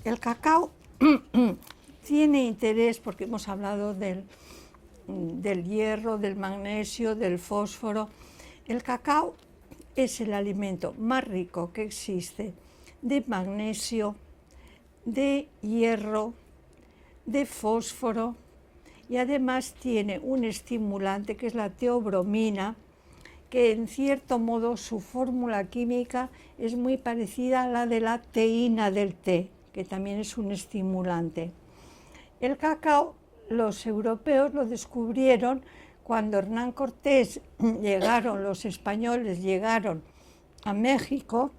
El cacao tiene interés porque hemos hablado del hierro, del magnesio, del fósforo. El cacao es el alimento más rico que existe de magnesio, de hierro, de fósforo, y además tiene un estimulante que es la teobromina, que en cierto modo su fórmula química es muy parecida a la de la teína del té, que también es un estimulante. El cacao, los europeos lo descubrieron cuando Hernán Cortés los españoles llegaron a México,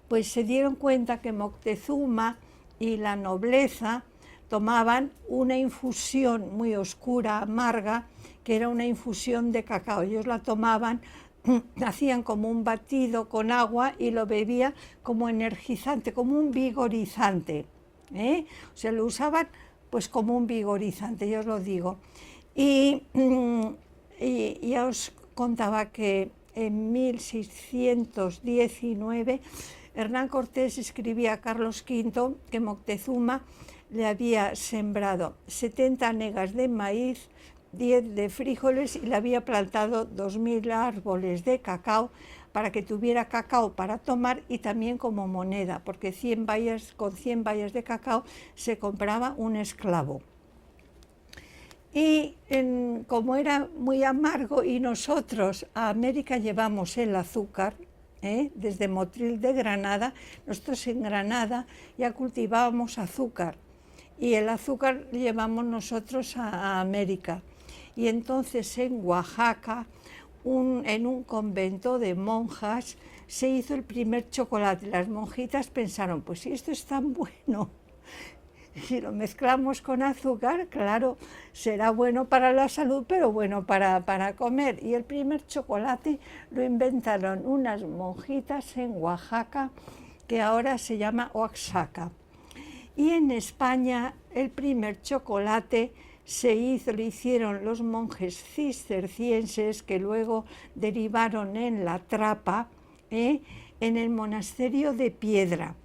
pues se dieron cuenta que Moctezuma y la nobleza tomaban una infusión muy oscura, amarga, que era una infusión de cacao. Ellos la tomaban, hacían como un batido con agua y lo bebían como energizante, como un vigorizante, O sea, lo usaban pues como un vigorizante, yo os lo digo. Y ya os contaba que en 1619 Hernán Cortés escribía a Carlos V que Moctezuma le había sembrado 70 negas de maíz, 10 de frijoles y le había plantado 2000 árboles de cacao para que tuviera cacao para tomar y también como moneda, porque con 100 bayas de cacao se compraba un esclavo. Y como era muy amargo y nosotros a América llevamos el azúcar, desde Motril de Granada, nosotros en Granada ya cultivábamos azúcar y el azúcar llevamos nosotros a América. Y entonces en Oaxaca, en un convento de monjas, se hizo el primer chocolate. Las monjitas pensaron, pues si esto es tan bueno, si lo mezclamos con azúcar, claro, será bueno para la salud, pero bueno para comer. Y el primer chocolate lo inventaron unas monjitas en Oaxaca, que ahora se llama Oaxaca. Y en España el primer chocolate lo hicieron los monjes cistercienses, que luego derivaron en La Trapa, en el monasterio de Piedra.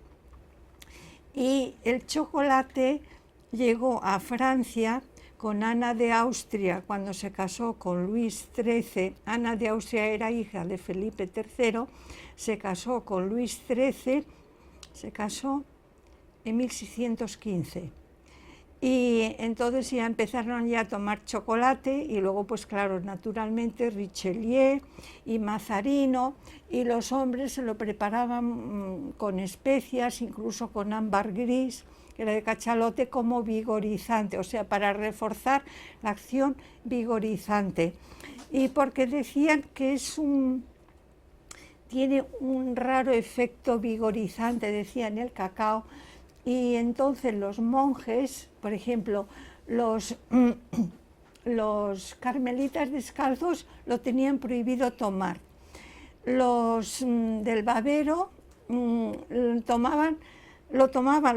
Y el chocolate llegó a Francia con Ana de Austria cuando se casó con Luis XIII. Ana de Austria era hija de Felipe III, se casó con Luis XIII, se casó en 1615. Y entonces ya empezaron a tomar chocolate y luego pues claro, naturalmente Richelieu y Mazarino, y los hombres se lo preparaban con especias, incluso con ámbar gris, que era de cachalote, como vigorizante, o sea, para reforzar la acción vigorizante. Y porque decían que tiene un raro efecto vigorizante, decían, el cacao. Y entonces los monjes, por ejemplo, los carmelitas descalzos lo tenían prohibido tomar. Los del Babero lo tomaban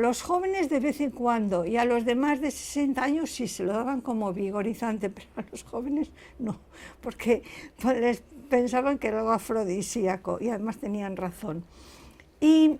los jóvenes de vez en cuando, y a los de más de 60 años sí se lo daban como vigorizante, pero a los jóvenes no, porque les pensaban que era algo afrodisíaco, y además tenían razón. Y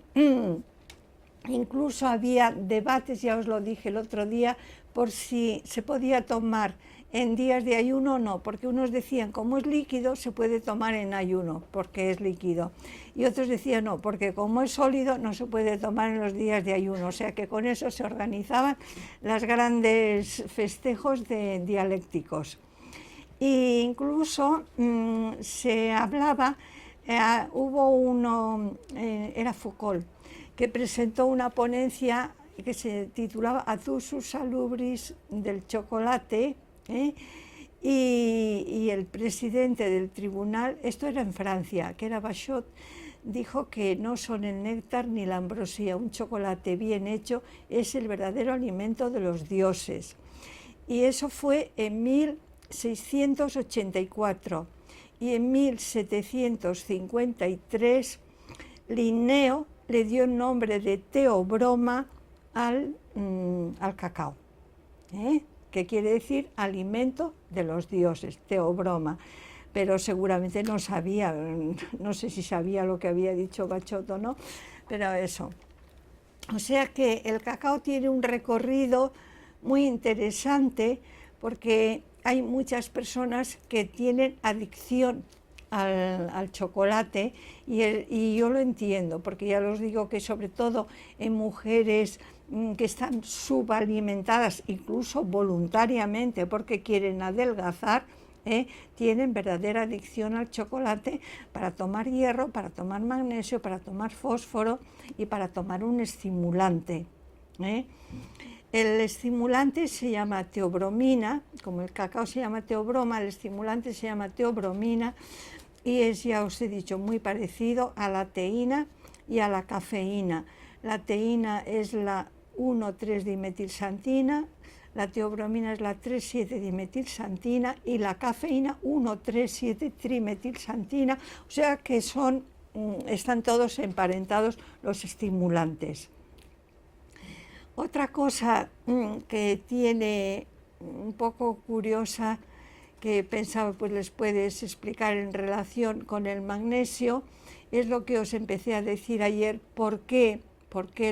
incluso había debates, ya os lo dije el otro día, por si se podía tomar en días de ayuno o no, porque unos decían, como es líquido, se puede tomar en ayuno, porque es líquido, y otros decían no, porque como es sólido, no se puede tomar en los días de ayuno, o sea que con eso se organizaban los grandes festejos dialécticos. E incluso se hablaba, hubo uno, era Foucault, que presentó una ponencia que se titulaba Azusus Salubris del chocolate, y el presidente del tribunal, esto era en Francia, que era Bachot, dijo que no son el néctar ni la ambrosía, un chocolate bien hecho es el verdadero alimento de los dioses. Y eso fue en 1684, y en 1753 Linneo le dio el nombre de teobroma al cacao, que quiere decir alimento de los dioses, teobroma. Pero seguramente no sabía, no sé si sabía lo que había dicho Bachot o no, pero eso. O sea que el cacao tiene un recorrido muy interesante porque hay muchas personas que tienen adicción al chocolate y yo lo entiendo, porque ya os digo que sobre todo en mujeres que están subalimentadas, incluso voluntariamente porque quieren adelgazar, tienen verdadera adicción al chocolate para tomar hierro, para tomar magnesio, para tomar fósforo y para tomar un estimulante. El estimulante se llama teobromina, como el cacao se llama teobroma, el estimulante se llama teobromina y es, ya os he dicho, muy parecido a la teína y a la cafeína. La teína es la 1,3-dimetilsantina, la teobromina es la 3,7-dimetilsantina y la cafeína 1,3,7-trimetilsantina, o sea que están todos emparentados los estimulantes. Otra cosa que tiene un poco curiosa, que pensaba pues les puedes explicar en relación con el magnesio, es lo que os empecé a decir ayer, por qué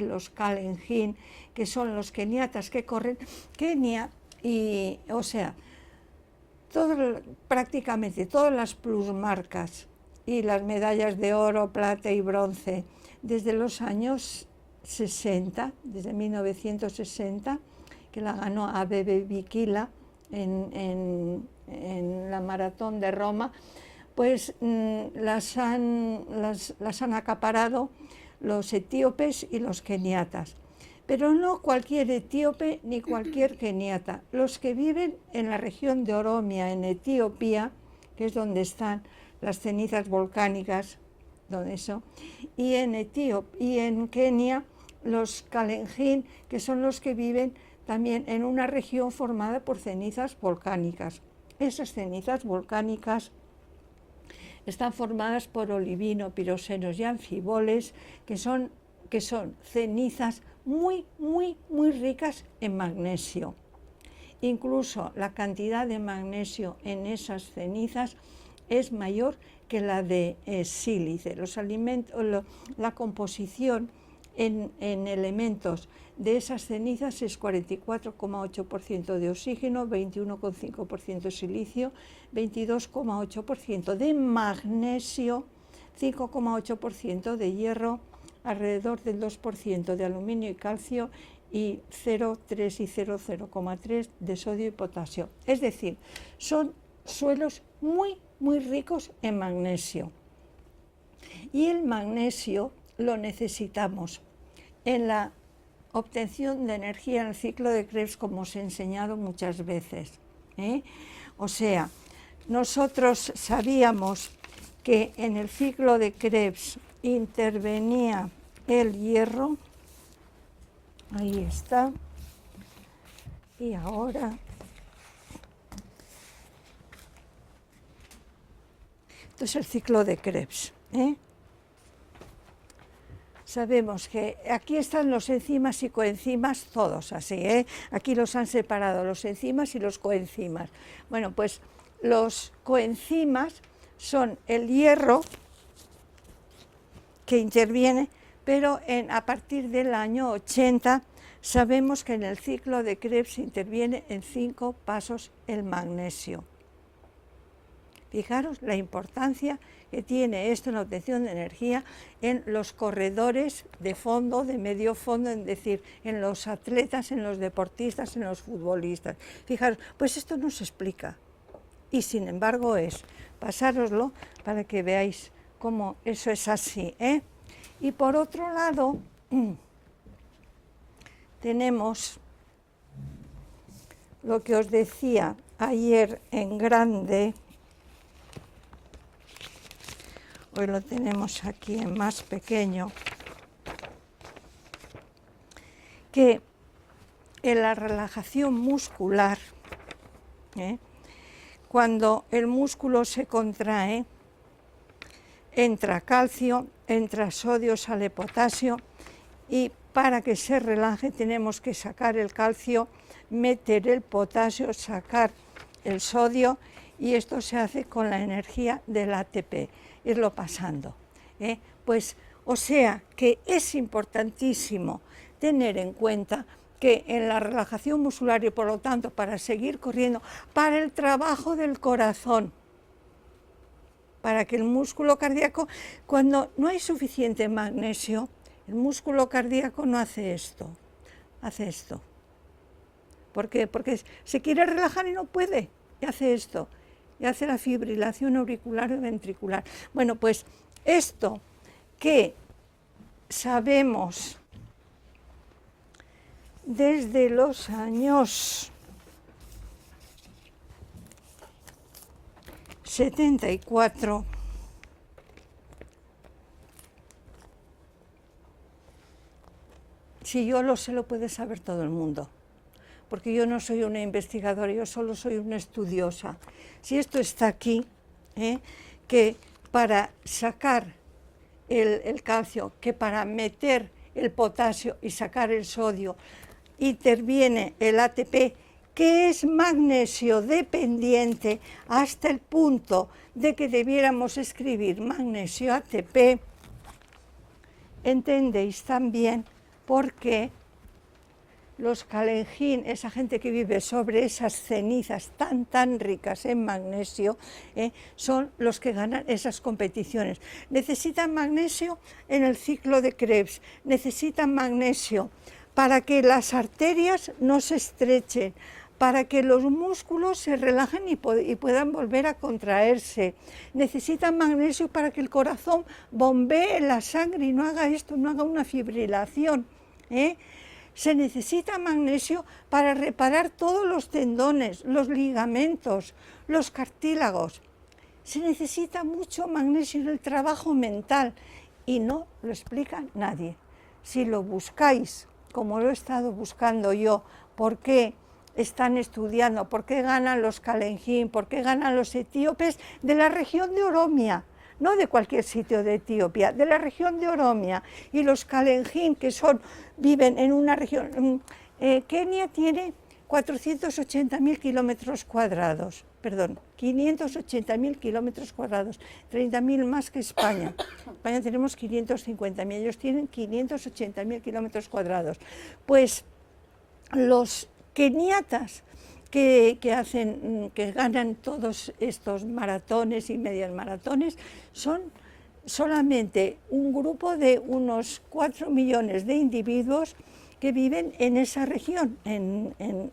los Kalenjin, que son los keniatas que corren Kenia, y o sea, prácticamente todas las plusmarcas y las medallas de oro, plata y bronce desde los años 60, desde 1960, que la ganó Abebe Bikila en la maratón de Roma, pues las han acaparado los etíopes y los keniatas. Pero no cualquier etíope ni cualquier keniata, los que viven en la región de Oromia, en Etiopía, que es donde están las cenizas volcánicas, y en Kenia los Kalenjin, que son los que viven también en una región formada por cenizas volcánicas. Esas cenizas volcánicas están formadas por olivino, piroxenos y anfiboles, que son cenizas muy ricas en magnesio. Incluso la cantidad de magnesio en esas cenizas es mayor que la de sílice. La composición en elementos de esas cenizas es 44,8% de oxígeno, 21,5% silicio, 22,8% de magnesio, 5,8% de hierro, alrededor del 2% de aluminio y calcio y 0,3 y 0,3 de sodio y potasio. Es decir, son suelos muy ricos en magnesio. Y el magnesio lo necesitamos en la obtención de energía en el ciclo de Krebs, como os he enseñado muchas veces. O sea, nosotros sabíamos que en el ciclo de Krebs intervenía el hierro, ahí está, y ahora esto es el ciclo de Krebs. Sabemos que aquí están los enzimas y coenzimas, todos así, aquí los han separado, los enzimas y los coenzimas. Bueno, pues los coenzimas son el hierro que interviene, pero a partir del año 80 sabemos que en el ciclo de Krebs interviene en 5 pasos el magnesio. Fijaros la importancia que tiene esto en la obtención de energía en los corredores de fondo, de medio fondo, es decir, en los atletas, en los deportistas, en los futbolistas. Fijaros, pues esto no se explica y sin embargo pasároslo para que veáis cómo eso es así. Y por otro lado, tenemos lo que os decía ayer en grande. Hoy lo tenemos aquí en más pequeño, que en la relajación muscular, cuando el músculo se contrae, entra calcio, entra sodio, sale potasio, y para que se relaje tenemos que sacar el calcio, meter el potasio, sacar el sodio, y esto se hace con la energía del ATP, irlo pasando. Pues, o sea, que es importantísimo tener en cuenta que en la relajación muscular y por lo tanto para seguir corriendo, para el trabajo del corazón, para que el músculo cardíaco, cuando no hay suficiente magnesio, el músculo cardíaco no hace esto, hace esto. ¿Por qué? Porque se quiere relajar y no puede, y hace esto, y hace la fibrilación auricular y ventricular. Bueno, pues esto que sabemos desde los años 74, si yo lo sé, lo puede saber todo el mundo, porque yo no soy una investigadora, yo solo soy una estudiosa. Si esto está aquí, que para sacar el calcio, que para meter el potasio y sacar el sodio, interviene el ATP, que es magnesio dependiente, hasta el punto de que debiéramos escribir magnesio ATP, entendéis también por qué los Kalenjin, esa gente que vive sobre esas cenizas tan ricas en magnesio, son los que ganan esas competiciones. Necesitan magnesio en el ciclo de Krebs, necesitan magnesio para que las arterias no se estrechen, para que los músculos se relajen y puedan volver a contraerse. Necesitan magnesio para que el corazón bombee la sangre y no haga esto, no haga una fibrilación. Se necesita magnesio para reparar todos los tendones, los ligamentos, los cartílagos. Se necesita mucho magnesio en el trabajo mental y no lo explica nadie. Si lo buscáis, como lo he estado buscando yo, ¿por qué están estudiando? ¿Por qué ganan los Kalenjin? ¿Por qué ganan los etíopes de la región de Oromia? No de cualquier sitio de Etiopía, de la región de Oromia. Y los Kalenjin, que viven en una región... Kenia tiene 480.000 kilómetros cuadrados, perdón, 580.000 kilómetros cuadrados, 30.000 más que España. España tenemos 550.000, ellos tienen 580.000 kilómetros cuadrados. Pues los keniatas que ganan todos estos maratones y medias maratones, son solamente un grupo de unos 4 millones de individuos que viven en esa región,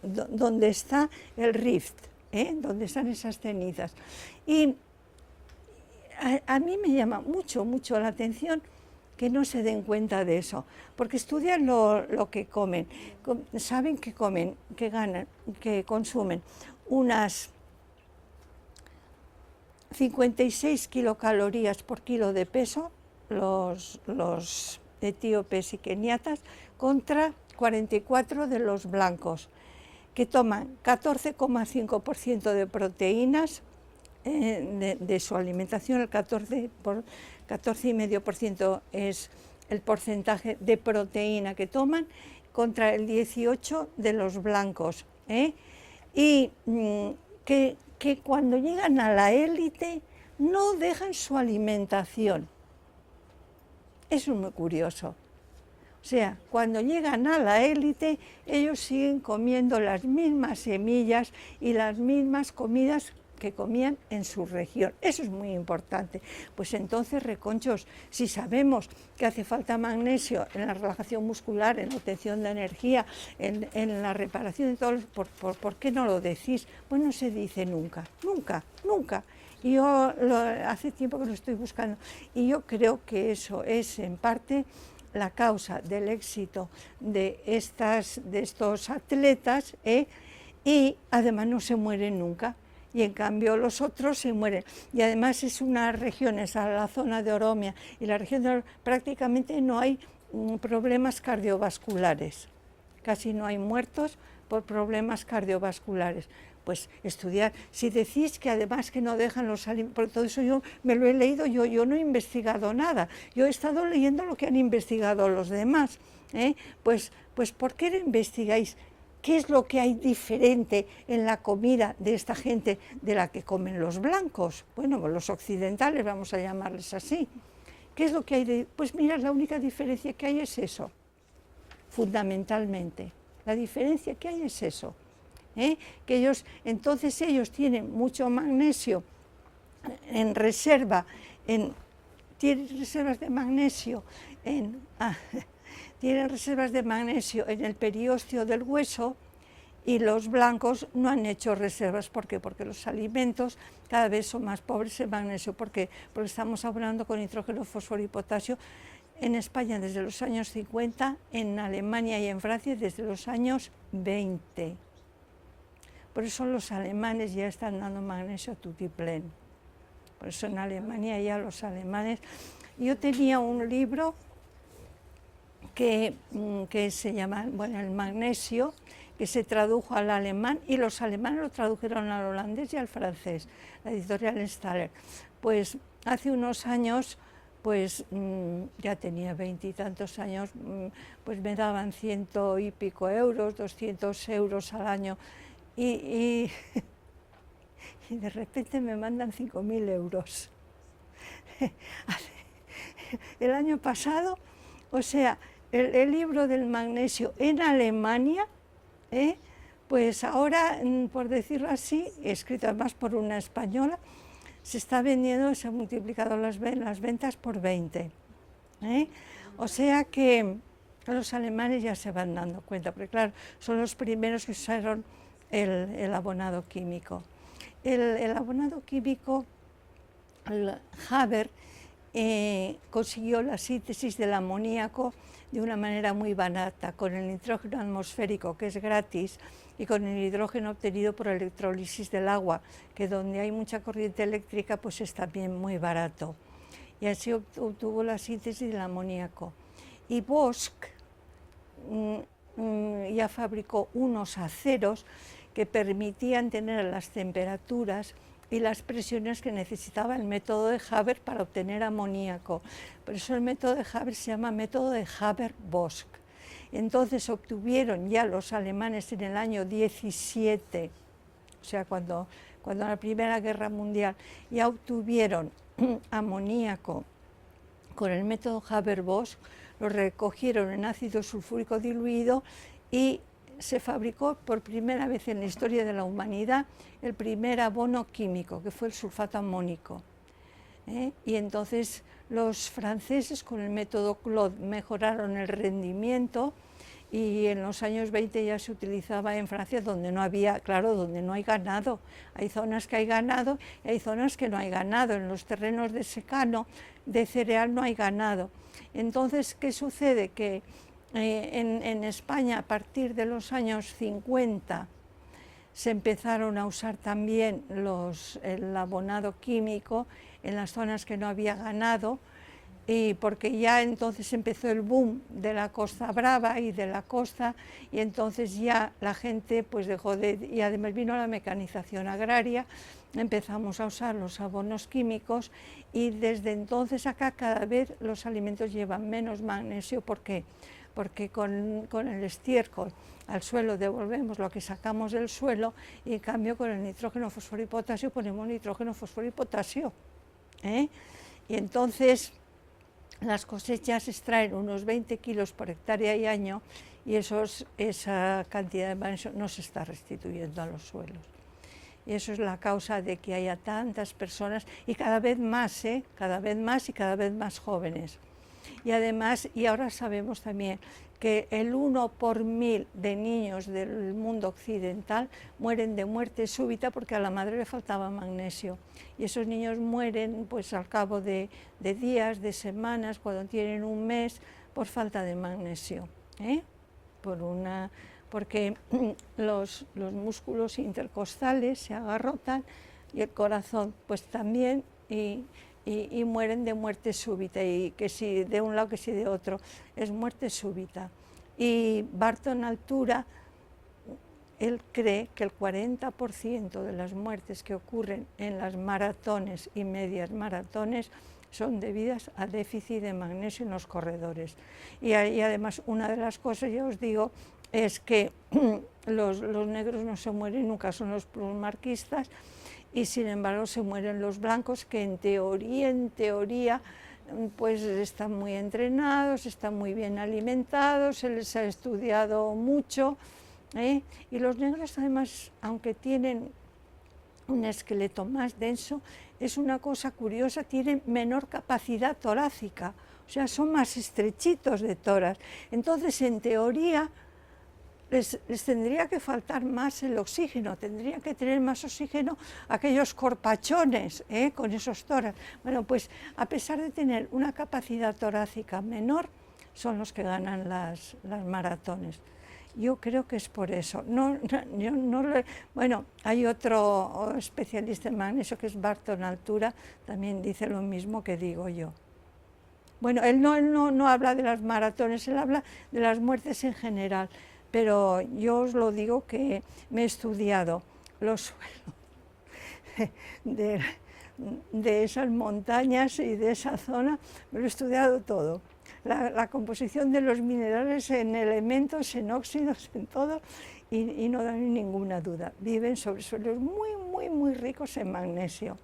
donde está el Rift, donde están esas cenizas. Y a mí me llama mucho la atención que no se den cuenta de eso, porque estudian lo que comen, saben que comen, que ganan, que consumen unas 56 kilocalorías por kilo de peso, los etíopes y keniatas, contra 44 de los blancos, que toman 14,5% de proteínas de su alimentación, el 14,5% es el porcentaje de proteína que toman, contra el 18% de los blancos. Y que cuando llegan a la élite no dejan su alimentación. Eso es muy curioso. O sea, cuando llegan a la élite, ellos siguen comiendo las mismas semillas y las mismas comidas que comían en su región. Eso es muy importante. Pues entonces, reconchos, si sabemos que hace falta magnesio en la relajación muscular, en la obtención de energía, en la reparación de todos, ¿por qué no lo decís? Pues no se dice nunca, nunca, nunca. Y yo hace tiempo que lo estoy buscando. Y yo creo que eso es, en parte, la causa del éxito de estos atletas, y además no se mueren nunca. Y en cambio los otros se mueren. Y además es una región, esa la zona de Oromia, y la región de Oromia, prácticamente no hay problemas cardiovasculares. Casi no hay muertos por problemas cardiovasculares. Pues estudiar, si decís que además que no dejan los alimentos, por todo eso yo me lo he leído, yo no he investigado nada, yo he estado leyendo lo que han investigado los demás, pues ¿por qué no investigáis qué es lo que hay diferente en la comida de esta gente de la que comen los blancos? Bueno, los occidentales, vamos a llamarles así. ¿Qué es lo que hay de...? Pues mira, la única diferencia que hay es eso. fundamentalmente. La diferencia que hay es eso, que entonces ellos tienen mucho magnesio en reserva, tienen reservas de magnesio tienen reservas de magnesio en el periósteo del hueso, y los blancos no han hecho reservas. ¿Por qué? Porque los alimentos cada vez son más pobres en magnesio. ¿Por qué? Porque estamos abonando con nitrógeno, fósforo y potasio en España desde los años 50, en Alemania y en Francia desde los años 20. Por eso los alemanes ya están dando magnesio a tutiplén. Por eso en Alemania ya los alemanes... Yo tenía un libro que se llama, bueno, el magnesio, que se tradujo al alemán, y los alemanes lo tradujeron al holandés y al francés, la editorial Staller. Pues hace unos años, pues ya tenía 20 y tantos años, pues me daban 100 y pico euros, 200 euros al año, y de repente me mandan 5.000 euros. El año pasado, o sea, el libro del magnesio en Alemania, pues ahora, por decirlo así, escrito además por una española, se está vendiendo, se han multiplicado las ventas por 20. O sea que los alemanes ya se van dando cuenta, porque claro, son los primeros que usaron el abonado químico. El abonado químico, el Haber, consiguió la síntesis del amoníaco de una manera muy barata, con el nitrógeno atmosférico, que es gratis, y con el hidrógeno obtenido por electrólisis del agua, que donde hay mucha corriente eléctrica pues es también muy barato. Y así obtuvo la síntesis del amoníaco. Y Bosch ya fabricó unos aceros que permitían tener las temperaturas y las presiones que necesitaba el método de Haber para obtener amoníaco. Por eso el método de Haber se llama método de Haber-Bosch. Entonces obtuvieron ya los alemanes en el año 17, o sea, cuando en la Primera Guerra Mundial, ya obtuvieron amoníaco con el método Haber-Bosch, lo recogieron en ácido sulfúrico diluido y se fabricó por primera vez en la historia de la humanidad el primer abono químico, que fue el sulfato amónico. Y entonces los franceses con el método Claude mejoraron el rendimiento, y en los años 20 ya se utilizaba en Francia, donde no había, claro, donde no hay ganado. Hay zonas que hay ganado y hay zonas que no hay ganado. En los terrenos de secano, de cereal, no hay ganado. Entonces, ¿qué sucede? Que en España, a partir de los años 50, se empezaron a usar también el abonado químico en las zonas que no había ganado, y porque ya entonces empezó el boom de la Costa Brava y de la costa, y entonces ya la gente pues dejó y además vino la mecanización agraria, empezamos a usar los abonos químicos, y desde entonces acá cada vez los alimentos llevan menos magnesio. ¿Por qué? Porque con el estiércol al suelo devolvemos lo que sacamos del suelo, y en cambio con el nitrógeno, fósforo y potasio ponemos nitrógeno, fósforo y potasio. Y entonces las cosechas extraen unos 20 kilos por hectárea y año, y esa cantidad de magnesio no se está restituyendo a los suelos. Y eso es la causa de que haya tantas personas, y cada vez más y cada vez más jóvenes. Y además, y ahora sabemos también que el 1 por 1000 de niños del mundo occidental mueren de muerte súbita porque a la madre le faltaba magnesio. Y esos niños mueren pues al cabo de días, de semanas, cuando tienen un mes, por falta de magnesio. Porque los músculos intercostales se agarrotan, y el corazón pues también, y mueren de muerte súbita, y que si de un lado que si de otro, es muerte súbita. Y Barton Altura, él cree que el 40% de las muertes que ocurren en las maratones y medias maratones son debidas a déficit de magnesio en los corredores. Y además, una de las cosas, ya os digo, es que los negros no se mueren nunca, son los plusmarquistas, y sin embargo se mueren los blancos, que en teoría pues están muy entrenados, están muy bien alimentados, se les ha estudiado mucho, y los negros además, aunque tienen un esqueleto más denso, es una cosa curiosa, tienen menor capacidad torácica, o sea, son más estrechitos de tórax. Entonces, en teoría, les tendría que faltar más el oxígeno, tendrían que tener más oxígeno aquellos corpachones, con esos tórax. Bueno, pues a pesar de tener una capacidad torácica menor, son los que ganan las maratones. Yo creo que es por eso. Bueno, hay otro especialista en magnesio que es Barton Altura, también dice lo mismo que digo yo. Bueno, él no habla de las maratones, él habla de las muertes en general, pero yo os lo digo que me he estudiado los suelos de esas montañas y de esa zona, me lo he estudiado todo. La composición de los minerales en elementos, en óxidos, en todo, y no da ninguna duda. Viven sobre suelos muy ricos en magnesio.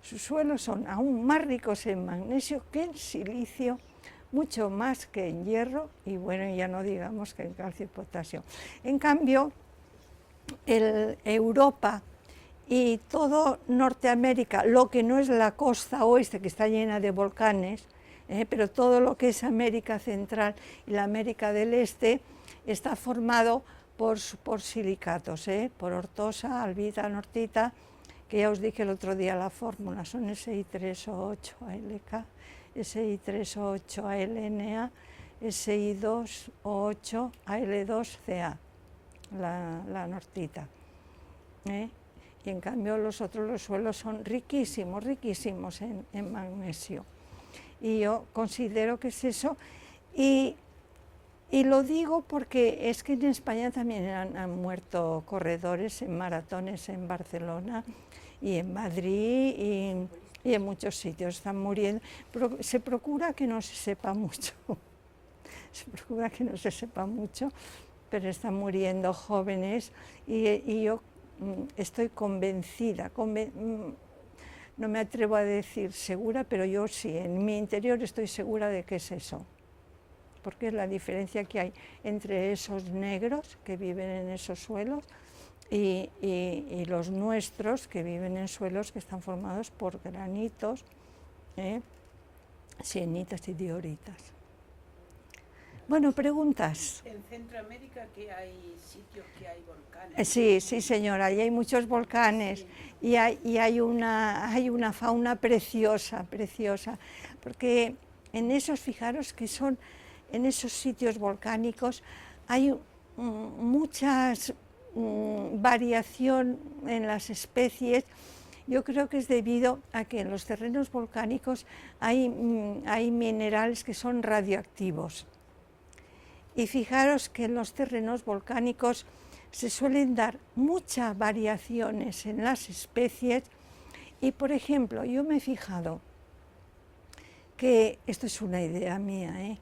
Sus suelos son aún más ricos en magnesio que en silicio, mucho más que en hierro, y bueno, ya no digamos que en calcio y potasio. En cambio, Europa y todo Norteamérica, lo que no es la costa oeste, que está llena de volcanes, pero todo lo que es América Central y la América del Este está formado por silicatos, por ortosa, albita, anortita, que ya os dije el otro día la fórmula, son Si3O8ALK, Si3O8ALNA, Si2O8AL2CA, la anortita. Y en cambio los suelos son riquísimos en magnesio. Y yo considero que es eso, y lo digo porque es que en España también han muerto corredores en maratones en Barcelona y en Madrid y en muchos sitios están muriendo. Se procura que no se sepa mucho, pero están muriendo jóvenes y yo estoy convencida, no me atrevo a decir segura, pero yo sí, en mi interior estoy segura de que es eso, porque es la diferencia que hay entre esos negros que viven en esos suelos y los nuestros que viven en suelos que están formados por granitos, sienitas y dioritas. Bueno, preguntas. En Centroamérica que hay sitios que hay volcanes. Sí, señora, y hay muchos volcanes, sí. y hay una fauna preciosa, porque en esos, fijaros que son, en esos sitios volcánicos hay muchas variación en las especies. Yo creo que es debido a que en los terrenos volcánicos hay minerales que son radioactivos. Y fijaros que en los terrenos volcánicos se suelen dar muchas variaciones en las especies y, por ejemplo, yo me he fijado que, esto es una idea mía,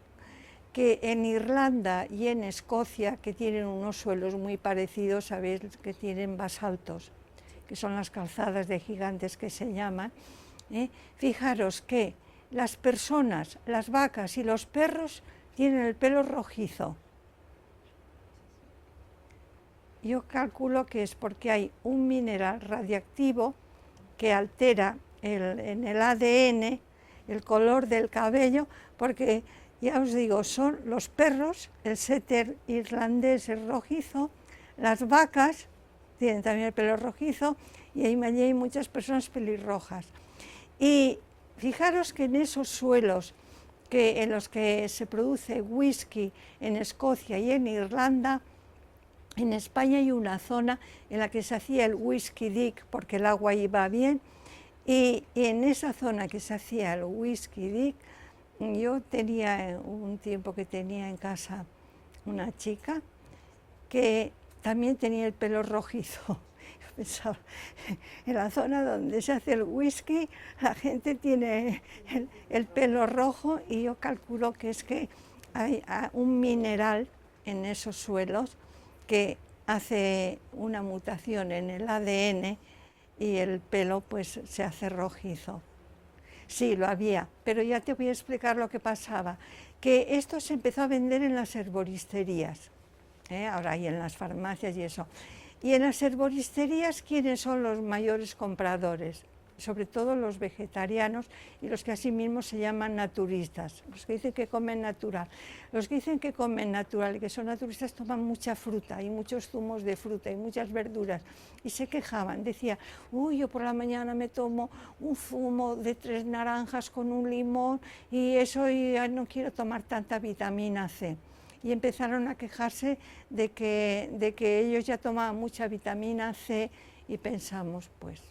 que en Irlanda y en Escocia, que tienen unos suelos muy parecidos, sabéis que tienen basaltos, que son las calzadas de gigantes que se llaman, fijaros que las personas, las vacas y los perros tienen el pelo rojizo. Yo calculo que es porque hay un mineral radiactivo que altera en el ADN el color del cabello, porque ya os digo, son los perros, el setter irlandés es rojizo, las vacas tienen también el pelo rojizo y allí hay muchas personas pelirrojas. Y fijaros que en esos suelos en los que se produce whisky en Escocia y en Irlanda, en España hay una zona en la que se hacía el whisky dick porque el agua iba bien, y en esa zona que se hacía el whisky dick, yo tenía un tiempo que tenía en casa una chica que también tenía el pelo rojizo. Pensaba, en la zona donde se hace el whisky, la gente tiene el pelo rojo, y yo calculo que es que hay un mineral en esos suelos que hace una mutación en el ADN y el pelo pues se hace rojizo. Sí, lo había, pero ya te voy a explicar lo que pasaba. Que esto se empezó a vender en las herboristerías, ahora y en las farmacias y eso. Y en las herboristerías, ¿quiénes son los mayores compradores? Sobre todo los vegetarianos y los que así mismo se llaman naturistas, los que dicen que comen natural. Los que dicen que comen natural y que son naturistas toman mucha fruta y muchos zumos de fruta y muchas verduras y se quejaban, decía, uy, yo por la mañana me tomo un zumo de 3 naranjas con un limón y eso y ya no quiero tomar tanta vitamina C. Y empezaron a quejarse de que ellos ya tomaban mucha vitamina C y pensamos, pues.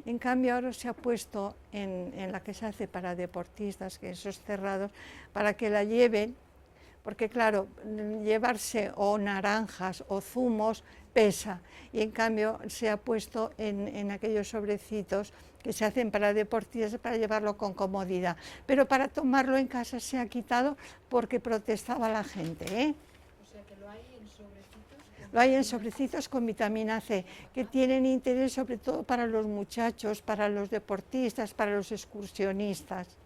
En cambio ahora se ha puesto en la que se hace para deportistas, que esos cerrados, para que la lleven, porque claro, llevarse o naranjas o zumos pesa, y en cambio se ha puesto en aquellos sobrecitos que se hacen para deportistas para llevarlo con comodidad, pero para tomarlo en casa se ha quitado porque protestaba la gente, O sea que lo hay en sobrecitos. Lo hay en sobrecitos con vitamina C, que tienen interés sobre todo para los muchachos, para los deportistas, para los excursionistas.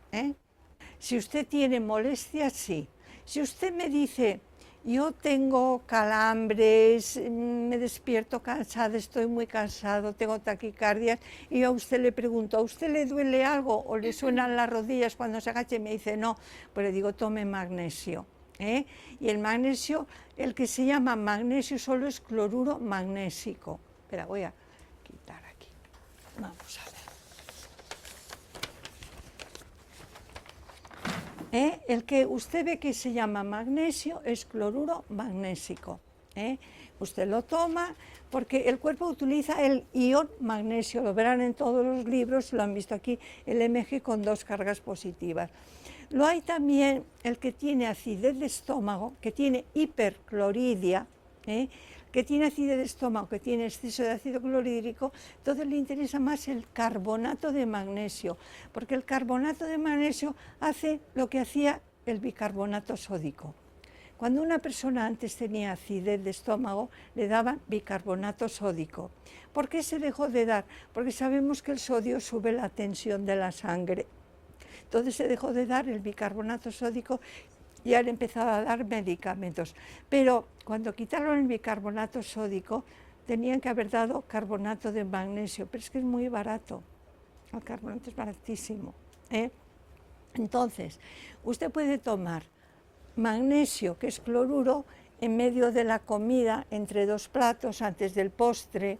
Si usted tiene molestias, sí. Si usted me dice, yo tengo calambres, me despierto cansada, estoy muy cansado, tengo taquicardias, y yo a usted le pregunto, ¿a usted le duele algo o le suenan las rodillas cuando se agacha? Y me dice, no, pues le digo, tome magnesio. Y el magnesio, el que se llama magnesio solo es cloruro magnésico. Espera, voy a quitar aquí. Vamos a ver. El que usted ve que se llama magnesio es cloruro magnésico. Usted lo toma porque el cuerpo utiliza el ion magnesio, lo verán en todos los libros, lo han visto aquí, el Mg con 2 cargas positivas. Lo hay también el que tiene acidez de estómago, que tiene hipercloridia, que tiene acidez de estómago, que tiene exceso de ácido clorhídrico, entonces le interesa más el carbonato de magnesio, porque el carbonato de magnesio hace lo que hacía el bicarbonato sódico. Cuando una persona antes tenía acidez de estómago, le daban bicarbonato sódico. ¿Por qué se dejó de dar? Porque sabemos que el sodio sube la tensión de la sangre. Entonces se dejó de dar el bicarbonato sódico y han empezado a dar medicamentos. Pero cuando quitaron el bicarbonato sódico, tenían que haber dado carbonato de magnesio, pero es que es muy barato. El carbonato es baratísimo. Entonces, usted puede tomar magnesio, que es cloruro, en medio de la comida, entre 2 platos, antes del postre.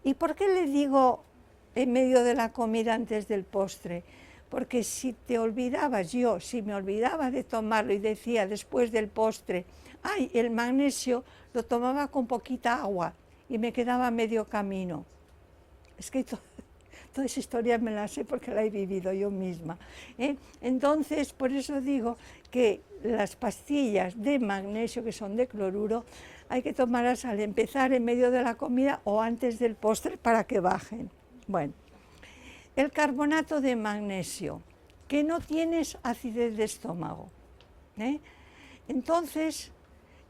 ¿Y por qué le digo en medio de la comida, antes del postre? Porque si te olvidabas, si me olvidaba de tomarlo y decía después del postre, ay, el magnesio lo tomaba con poquita agua y me quedaba medio camino. Es que toda esa historia me la sé porque la he vivido yo misma. Entonces, por eso digo que las pastillas de magnesio, que son de cloruro, hay que tomarlas al empezar, en medio de la comida o antes del postre para que bajen. Bueno. El carbonato de magnesio, que no tienes acidez de estómago. Entonces,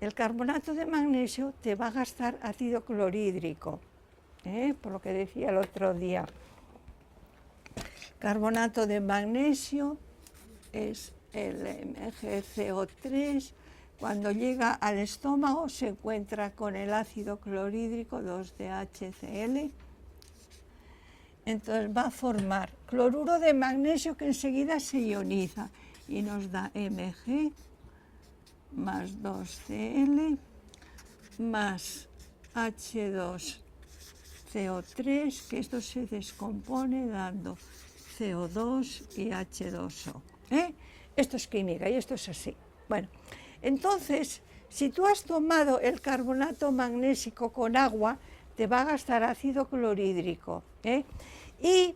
el carbonato de magnesio te va a gastar ácido clorhídrico, por lo que decía el otro día. Carbonato de magnesio es el MgCO3. Cuando llega al estómago se encuentra con el ácido clorhídrico 2DHCl. Entonces va a formar cloruro de magnesio que enseguida se ioniza y nos da Mg más 2Cl más H2CO3, que esto se descompone dando CO2 y H2O. Esto es química y esto es así. Bueno, entonces, si tú has tomado el carbonato magnésico con agua, te va a gastar ácido clorhídrico, y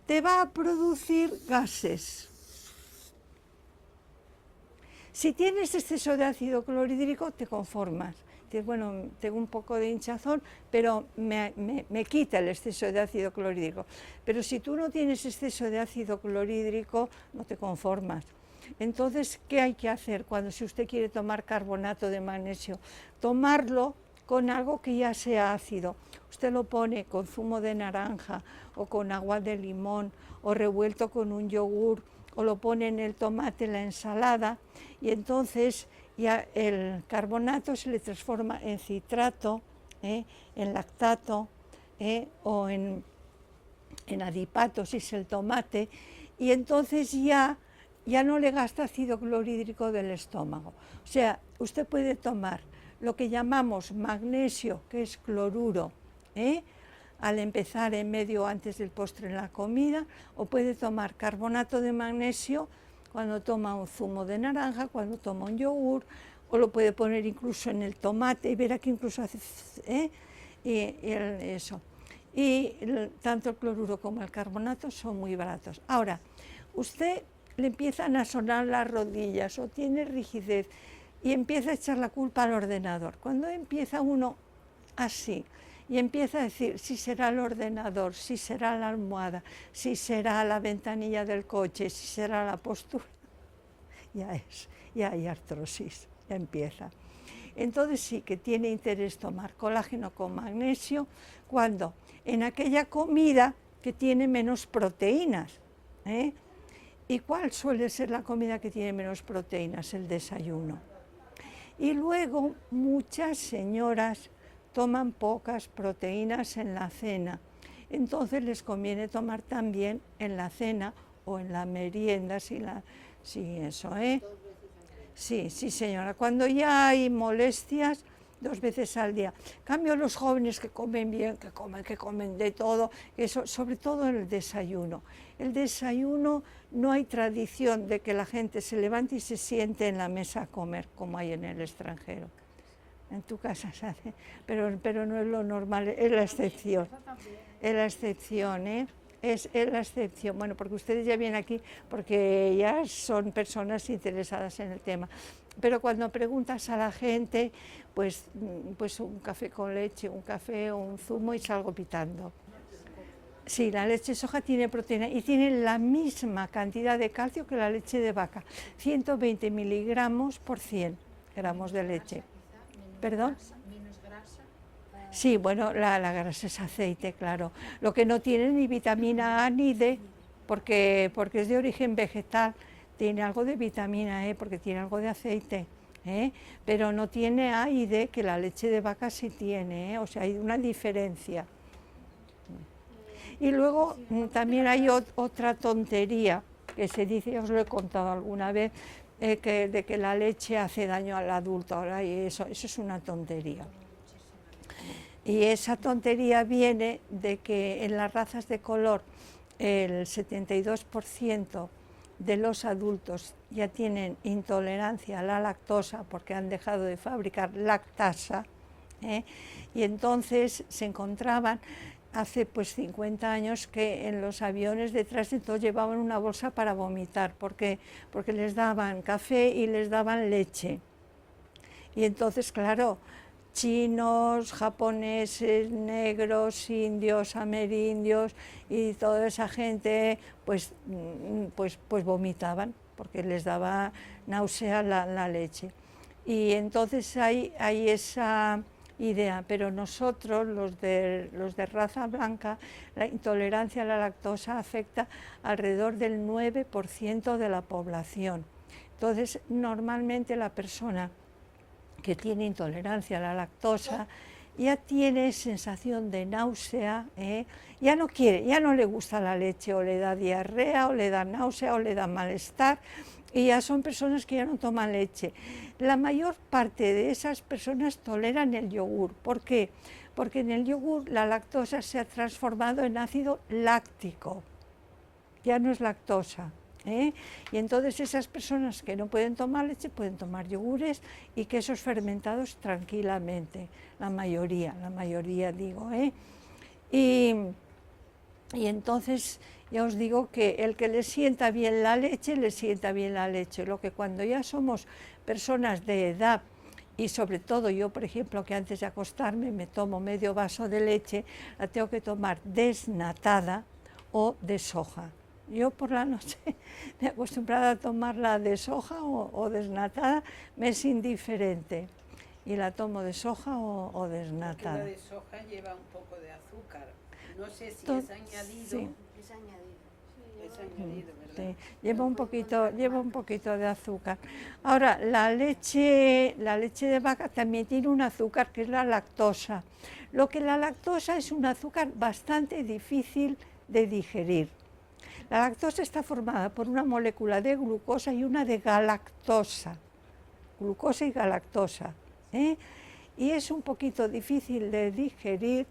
te va a producir gases. Si tienes exceso de ácido clorhídrico, te conformas. Dices, bueno, tengo un poco de hinchazón, pero me quita el exceso de ácido clorhídrico. Pero si tú no tienes exceso de ácido clorhídrico, no te conformas. Entonces, ¿qué hay que hacer si usted quiere tomar carbonato de magnesio? Tomarlo con algo que ya sea ácido. Usted lo pone con zumo de naranja o con agua de limón o revuelto con un yogur o lo pone en el tomate, en la ensalada, y entonces ya el carbonato se le transforma en citrato, en lactato o en adipato, si es el tomate, y entonces ya no le gasta ácido clorhídrico del estómago. O sea, usted puede tomar lo que llamamos magnesio, que es cloruro, al empezar, en medio o antes del postre en la comida, o puede tomar carbonato de magnesio cuando toma un zumo de naranja, cuando toma un yogur, o lo puede poner incluso en el tomate, y verá que incluso hace eso. Y tanto el cloruro como el carbonato son muy baratos. Ahora, usted le empiezan a sonar las rodillas o tiene rigidez y empieza a echar la culpa al ordenador. Cuando empieza uno así y empieza a decir si será el ordenador, si será la almohada, si será la ventanilla del coche, si será la postura, ya hay artrosis, ya empieza. Entonces sí que tiene interés tomar colágeno con magnesio cuando en aquella comida que tiene menos proteínas. ¿Y cuál suele ser la comida que tiene menos proteínas? El desayuno. Y luego muchas señoras toman pocas proteínas en la cena. Entonces les conviene tomar también en la cena o en la merienda, sí, eso, Sí, señora. Cuando ya hay molestias, 2 veces al día. En cambio, los jóvenes que comen bien, que comen de todo, eso, sobre todo el desayuno. El desayuno, no hay tradición de que la gente se levante y se siente en la mesa a comer, como hay en el extranjero. En tu casa se hace, pero no es lo normal, es la excepción. Es la excepción, Es la excepción. Bueno, porque ustedes ya vienen aquí porque ya son personas interesadas en el tema. Pero cuando preguntas a la gente, pues un café con leche, un café o un zumo y salgo pitando. Sí, la leche de soja tiene proteína y tiene la misma cantidad de calcio que la leche de vaca, 120 miligramos por 100 gramos de leche. ¿Perdón? Menos grasa. Sí, bueno, la grasa es aceite, claro. Lo que no tiene ni vitamina A ni D, porque es de origen vegetal, tiene algo de vitamina E, porque tiene algo de aceite, pero no tiene A y D, que la leche de vaca sí tiene, o sea, hay una diferencia. Y luego también hay otra tontería que se dice, ya os lo he contado alguna vez, de que la leche hace daño al adulto, ahora, y eso es una tontería. Y esa tontería viene de que en las razas de color el 72% de los adultos ya tienen intolerancia a la lactosa porque han dejado de fabricar lactasa, y entonces se encontraban hace 50 años que en los aviones detrás de todo llevaban una bolsa para vomitar, porque les daban café y les daban leche. Y entonces, claro, chinos, japoneses, negros, indios, amerindios y toda esa gente pues vomitaban porque les daba náusea la leche. Y entonces hay esa idea, pero nosotros, los de raza blanca, la intolerancia a la lactosa afecta alrededor del 9% de la población. Entonces, normalmente la persona que tiene intolerancia a la lactosa ya tiene sensación de náusea, ya no quiere, ya no le gusta la leche, o le da diarrea, o le da náusea, o le da malestar, y ya son personas que ya no toman leche. La mayor parte de esas personas toleran el yogur. ¿Por qué? Porque en el yogur la lactosa se ha transformado en ácido láctico, ya no es lactosa. Y entonces esas personas que no pueden tomar leche pueden tomar yogures y quesos fermentados tranquilamente, la mayoría digo. Y entonces ya os digo que el que le sienta bien la leche, lo que cuando ya somos personas de edad, y sobre todo yo, por ejemplo, que antes de acostarme me tomo medio vaso de leche, la tengo que tomar desnatada o de soja. Yo por la noche me he acostumbrado a tomarla de soja o desnatada, me es indiferente. y la tomo de soja o Porque la desnatada. de soja lleva un poco de azúcar. No sé si To- es añadido. sí. Es añadido. Es añadido, ¿verdad? Sí, lleva un poquito de azúcar. Ahora, la leche de vaca también tiene un azúcar que es la lactosa. Lo que la lactosa es un azúcar bastante difícil de digerir. La lactosa está formada por una molécula de glucosa y una de galactosa. Glucosa y galactosa. ¿eh? Y es un poquito difícil de digerir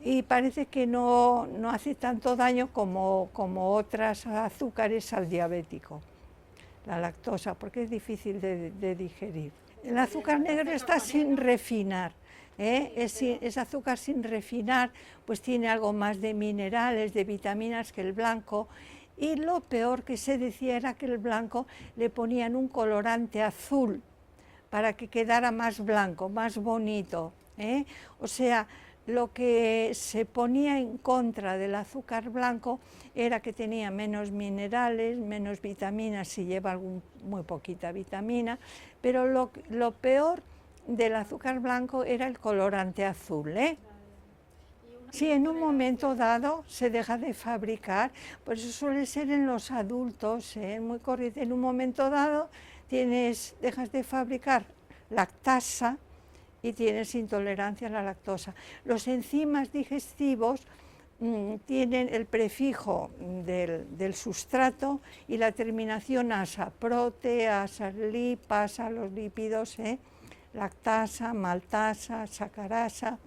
y parece que no hace tanto daño como otras azúcares al diabético, la lactosa, porque es difícil de digerir. El azúcar negro está sin refinar, es azúcar sin refinar, pues tiene algo más de minerales, de vitaminas que el blanco, y lo peor que se decía era que el blanco le ponían un colorante azul para que quedara más blanco, más bonito, o sea, lo que se ponía en contra del azúcar blanco era que tenía menos minerales, menos vitaminas, si lleva muy poquita vitamina, pero lo peor del azúcar blanco era el colorante azul. Si en un momento dado se deja de fabricar, pues eso suele ser en los adultos, muy corriente. En un momento dado dejas de fabricar lactasa, y tienes intolerancia a la lactosa. Los enzimas digestivos tienen el prefijo del sustrato y la terminación asa, proteasa, lipasa, los lípidos, lactasa, maltasa, sacarasa.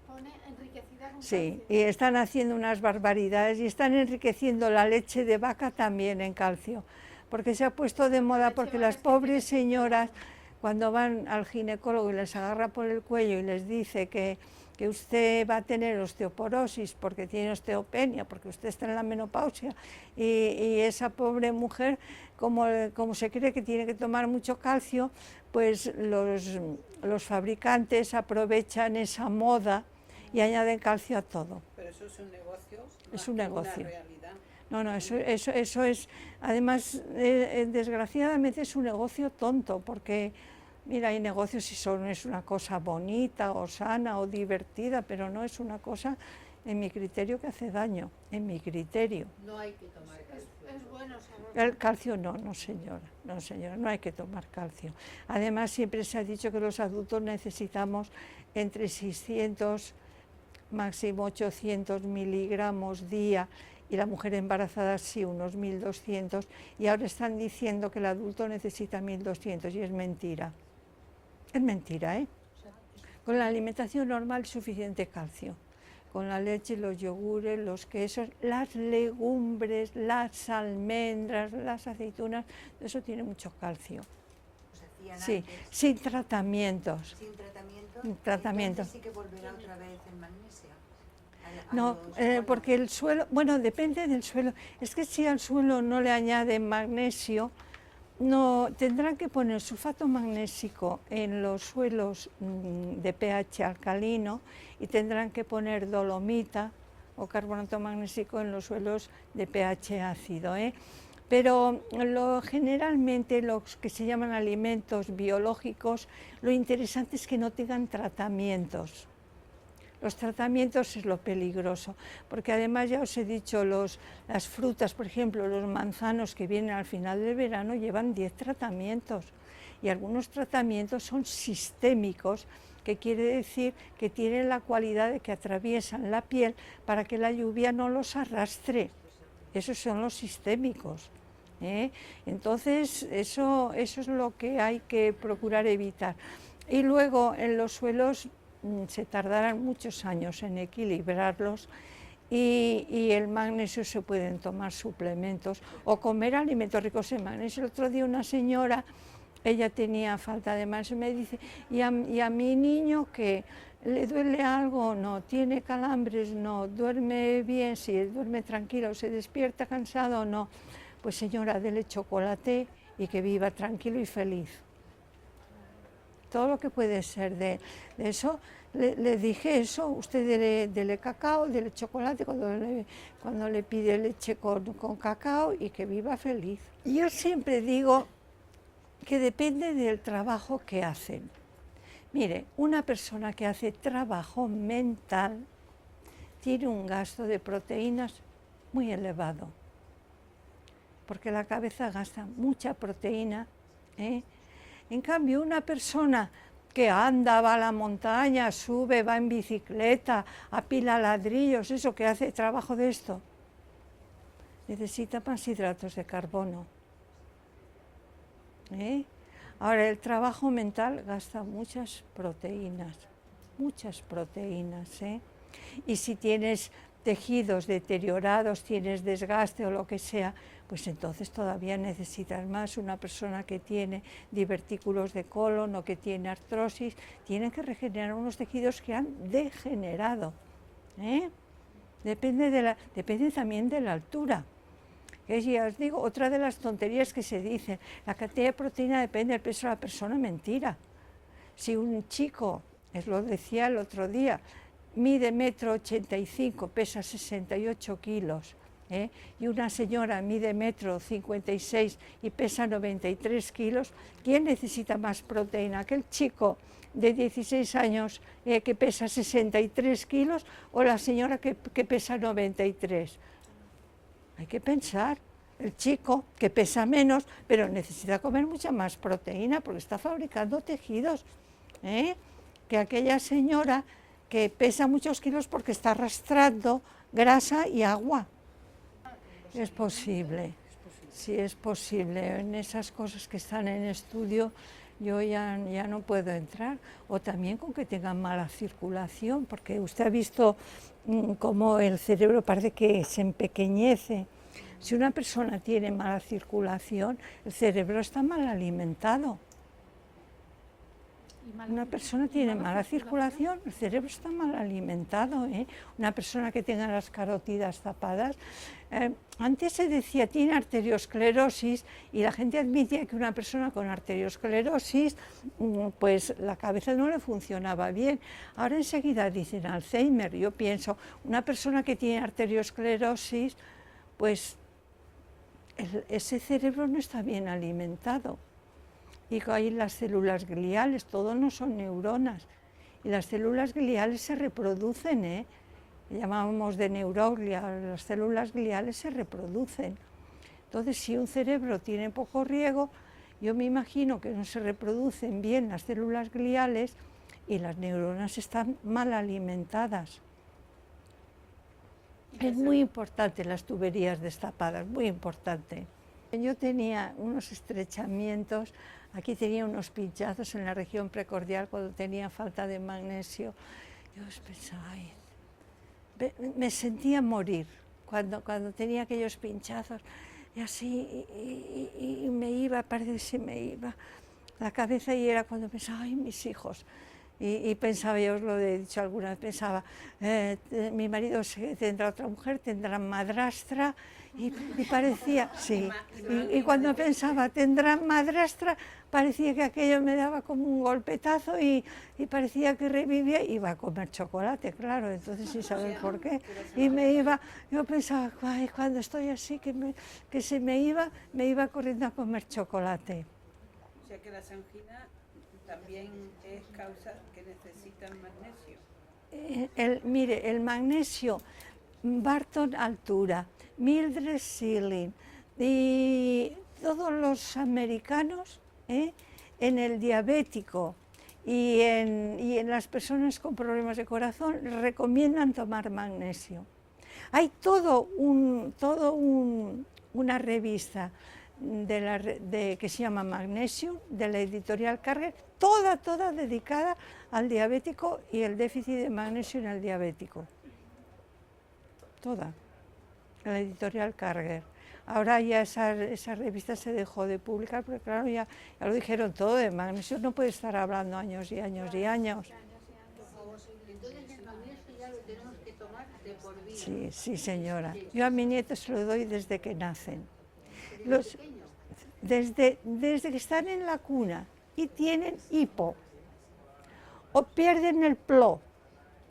Pone enriquecida con Sí, calcio. y están haciendo unas barbaridades y están enriqueciendo la leche de vaca también en calcio, porque se ha puesto de moda, porque las pobres señoras, cuando van al ginecólogo y les agarra por el cuello y les dice que usted va a tener osteoporosis porque tiene osteopenia, porque usted está en la menopausia, y esa pobre mujer, como se cree que tiene que tomar mucho calcio, pues los fabricantes aprovechan esa moda y añaden calcio a todo. Pero eso es un negocio. Es un negocio. Una realidad. No, eso es, además, desgraciadamente es un negocio tonto, porque, mira, hay negocios si solo es una cosa bonita o sana o divertida, pero no es una cosa, en mi criterio, que hace daño, en mi criterio. No hay que tomar calcio. Es bueno saber. El calcio no señora, no hay que tomar calcio. Además, siempre se ha dicho que los adultos necesitamos entre 600, máximo 800 miligramos día, y la mujer embarazada sí, unos 1200, y ahora están diciendo que el adulto necesita 1200, y es mentira. Es mentira, Con la alimentación normal es suficiente calcio. Con la leche, los yogures, los quesos, las legumbres, las almendras, las aceitunas, eso tiene mucho calcio. Pues hacían Sí, antes, sin tratamientos. sin tratamiento. Sin tratamiento. Entonces sí que volverá otra vez el magnesio. No, porque el suelo, bueno, depende del suelo. Es que si al suelo no le añaden magnesio, no tendrán que poner sulfato magnésico en los suelos de pH alcalino, y tendrán que poner dolomita o carbonato magnésico en los suelos de pH ácido. Pero generalmente los que se llaman alimentos biológicos, lo interesante es que no tengan tratamientos. Los tratamientos es lo peligroso, porque además ya os he dicho, las frutas, por ejemplo, los manzanos que vienen al final del verano llevan 10 tratamientos, y algunos tratamientos son sistémicos, que quiere decir que tienen la cualidad de que atraviesan la piel para que la lluvia no los arrastre. Esos son los sistémicos. Entonces, eso es lo que hay que procurar evitar. Y luego en los suelos se tardarán muchos años en equilibrarlos, y el magnesio se pueden tomar suplementos o comer alimentos ricos en magnesio. El otro día una señora, ella tenía falta de magnesio, me dice, ¿y a mi niño qué? ¿Le duele algo? No. ¿Tiene calambres? No. ¿Duerme bien? Sí. ¿Duerme tranquilo? ¿Se despierta cansado? No. Pues señora, dele chocolate y que viva tranquilo y feliz. Todo lo que puede ser de eso, le dije eso, usted dele cacao, dele chocolate cuando le pide leche con cacao, y que viva feliz. Yo siempre digo que depende del trabajo que hacen. Mire, una persona que hace trabajo mental tiene un gasto de proteínas muy elevado, porque la cabeza gasta mucha proteína, ¿eh? En cambio, una persona que anda, va a la montaña, sube, va en bicicleta, apila ladrillos, eso que hace trabajo de esto, necesita más hidratos de carbono, ¿eh? Ahora, el trabajo mental gasta muchas proteínas, ¿eh? Y si tienes tejidos deteriorados, tienes desgaste o lo que sea, pues entonces todavía necesitas más. Una persona que tiene divertículos de colon o que tiene artrosis, tiene que regenerar unos tejidos que han degenerado, ¿eh? Depende también de la altura. Ya os digo, otra de las tonterías que se dicen, la cantidad de proteína depende del peso de la persona, mentira. Si un chico, lo decía el otro día, mide 1,85 m, pesa 68 kilos, y una señora mide 1,56 m y pesa 93 kilos, ¿quién necesita más proteína? ¿Aquel chico de 16 años que pesa 63 kilos o la señora que pesa 93? Hay que pensar, el chico que pesa menos, pero necesita comer mucha más proteína porque está fabricando tejidos, que aquella señora que pesa muchos kilos porque está arrastrando grasa y agua. Es posible, sí es posible. En esas cosas que están en estudio yo ya no puedo entrar. O también con que tengan mala circulación, porque usted ha visto cómo el cerebro parece que se empequeñece. Si una persona tiene mala circulación, el cerebro está mal alimentado. Una persona tiene mala circulación, el cerebro está mal alimentado, ¿eh? Una persona que tenga las carótidas tapadas, antes se decía tiene arteriosclerosis y la gente admitía que una persona con arteriosclerosis, pues la cabeza no le funcionaba bien. Ahora enseguida dicen Alzheimer. Yo pienso, una persona que tiene arteriosclerosis, pues ese cerebro no está bien alimentado. Y hay las células gliales, todo no son neuronas, y las células gliales se reproducen, llamamos de neuroglia, las células gliales se reproducen. Entonces, si un cerebro tiene poco riego, yo me imagino que no se reproducen bien las células gliales y las neuronas están mal alimentadas. Es muy importante las tuberías destapadas, muy importante. Yo tenía unos estrechamientos, aquí tenía unos pinchazos en la región precordial cuando tenía falta de magnesio. Yo pensaba, ay, me sentía morir cuando tenía aquellos pinchazos, y así, y me iba, parece que se me iba la cabeza, y era cuando pensaba, ay, mis hijos. Y pensaba, yo os lo he dicho alguna vez, pensaba, mi marido tendrá otra mujer, tendrá madrastra, y parecía, sí, y cuando pensaba, tendrá madrastra, parecía que aquello me daba como un golpetazo y parecía que revivía, iba a comer chocolate, claro, entonces sin saber por qué, y yo pensaba, ay, cuando estoy así, que se me iba corriendo a comer chocolate. O sea que las anginas también es causa que necesitan magnesio. Mire, el magnesio, Barton Altura, Mildred Schilling y todos los americanos, en el diabético y en las personas con problemas de corazón recomiendan tomar magnesio. Hay una revista que se llama Magnesium, de la editorial Carger, toda dedicada al diabético y el déficit de magnesio en el diabético. Toda, la editorial Carger. Ahora ya esa revista se dejó de publicar, porque claro, ya lo dijeron todo, de magnesio no puede estar hablando años y años y años. Entonces el magnesio ya lo tenemos que tomar de por vida. Sí, señora. Yo a mis nietos se lo doy desde que nacen. Desde que están en la cuna y tienen hipo, o pierden el plo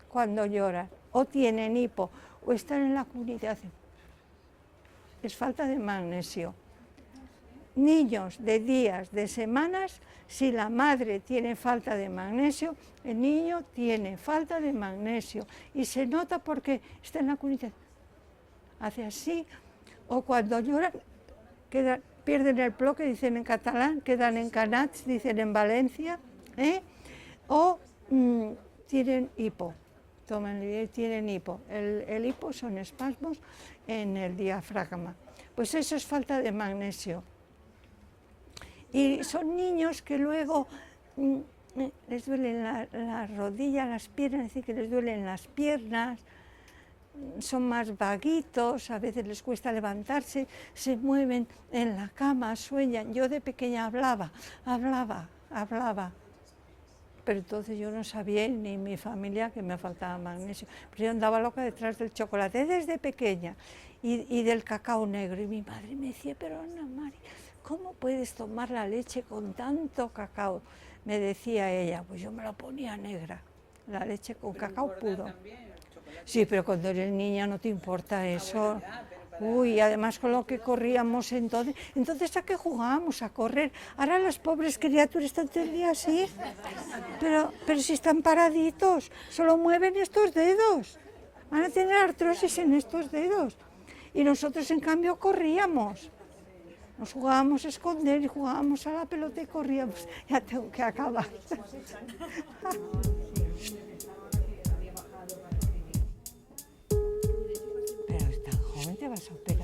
cuando lloran, o tienen hipo, o están en la cuna y te hacen. Es falta de magnesio. niños de días, de semanas, si la madre tiene falta de magnesio, el niño tiene falta de magnesio y se nota porque está en la cunita, hace así, o cuando lloran, pierden el plo, que dicen en catalán, quedan encanats, dicen en Valencia, o tienen hipo, tienen hipo. El hipo son espasmos en el diafragma. Pues eso es falta de magnesio. Y son niños que luego les duelen la rodilla, las piernas, es decir, que les duelen las piernas, son más vaguitos, a veces les cuesta levantarse, se mueven en la cama, sueñan. Yo de pequeña hablaba, pero entonces yo no sabía, ni mi familia, que me faltaba magnesio. Pero yo andaba loca detrás del chocolate desde pequeña y del cacao negro. Y mi madre me decía, pero Ana Mari, ¿cómo puedes tomar la leche con tanto cacao? Me decía ella, pues yo me la ponía negra, la leche con cacao puro. Sí, pero cuando eres niña no te importa eso. Uy, además con lo que corríamos entonces ¿a qué jugábamos? A correr. Ahora las pobres criaturas están todo el día así, pero si están paraditos, solo mueven estos dedos, van a tener artrosis en estos dedos. Y nosotros en cambio corríamos, nos jugábamos a esconder y jugábamos a la pelota y corríamos. Ya tengo que acabar. Pero tan joven te vas a operar.